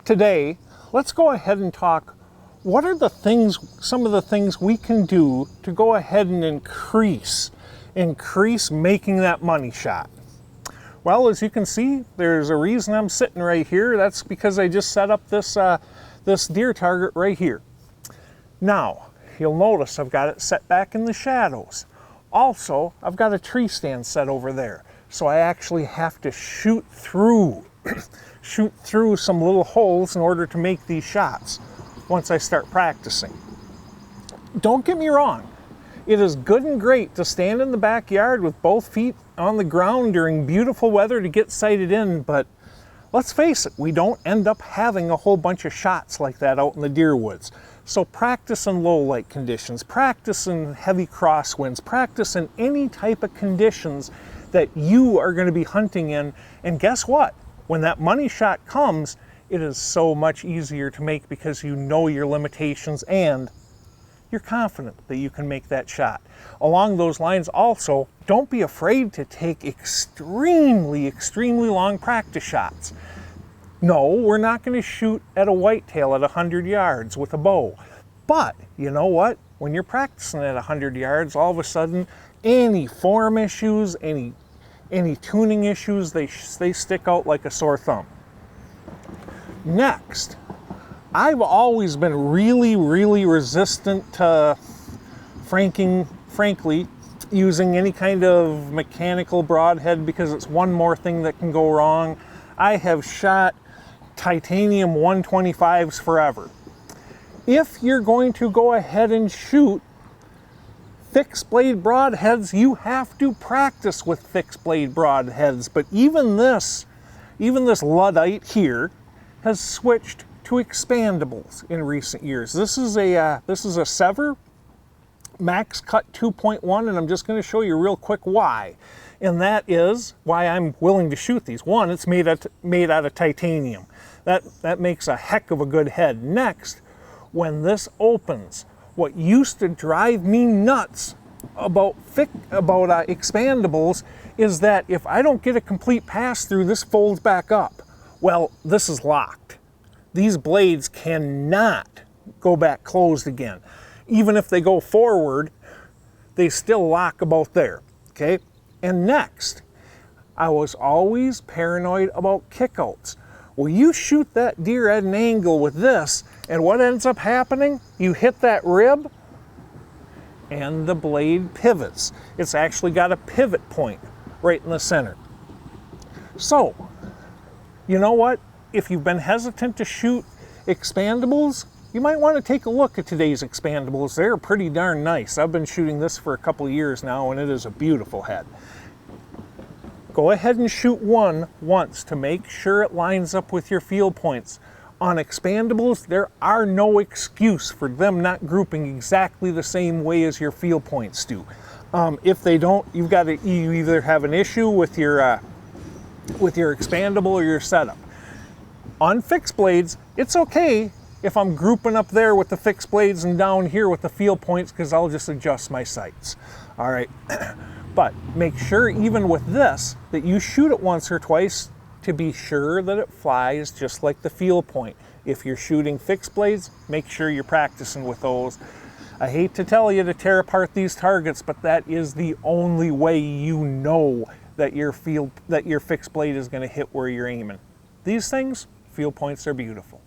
Today, let's go ahead and talk, what are the things, some of the things we can do to go ahead and increase making that money shot. Well, as you can see, there's a reason I'm sitting right here. That's because I just set up this, this deer target right here. Now, you'll notice I've got it set back in the shadows. Also, I've got a tree stand set over there. So I actually have to shoot through some little holes in order to make these shots once I start practicing. Don't get me wrong, it is good and great to stand in the backyard with both feet on the ground during beautiful weather to get sighted in, but let's face it, we don't end up having a whole bunch of shots like that out in the deer woods. So practice in low light conditions, practice in heavy crosswinds, practice in any type of conditions that you are going to be hunting in, and guess what? When that money shot comes, it is so much easier to make because you know your limitations and you're confident that you can make that shot. Along those lines also, don't be afraid to take extremely long practice shots. No, we're not going to shoot at a whitetail at 100 yards with a bow. But you know what? When you're practicing at 100 yards, all of a sudden, any form issues, any tuning issues, they stick out like a sore thumb. Next, I've always been really resistant to, frankly, using any kind of mechanical broadhead because it's one more thing that can go wrong. I have shot titanium 125s forever. If you're going to go ahead and shoot fixed blade broadheads, you have to practice with fixed blade broadheads. But even this Luddite here has switched to expandables in recent years. This is a Sever Max Cut 2.1, and I'm just going to show you real quick why. And that is why I'm willing to shoot these. One, it's made out of titanium. That makes a heck of a good head. Next, when this opens, what used to drive me nuts about expandables is that if I don't get a complete pass through, this folds back up. Well, this is locked. These blades cannot go back closed again. Even if they go forward, they still lock about there, okay? And next, I was always paranoid about kickouts. Well, you shoot that deer at an angle with this, and what ends up happening? You hit that rib, and the blade pivots. It's actually got a pivot point right in the center. So, you know what? If you've been hesitant to shoot expandables, you might want to take a look at today's expandables. They're pretty darn nice. I've been shooting this for a couple of years now, and it is a beautiful head. Go ahead and shoot one once to make sure it lines up with your field points. On expandables, there are no excuse for them not grouping exactly the same way as your field points do. If they don't, you either have an issue with your expandable or your setup. On fixed blades, it's okay if I'm grouping up there with the fixed blades and down here with the field points, because I'll just adjust my sights. All right. But make sure, even with this, that you shoot it once or twice to be sure that it flies just like the field point. If you're shooting fixed blades, make sure you're practicing with those. I hate to tell you to tear apart these targets, but that is the only way you know that your fixed blade is going to hit where you're aiming. These things, field points are beautiful.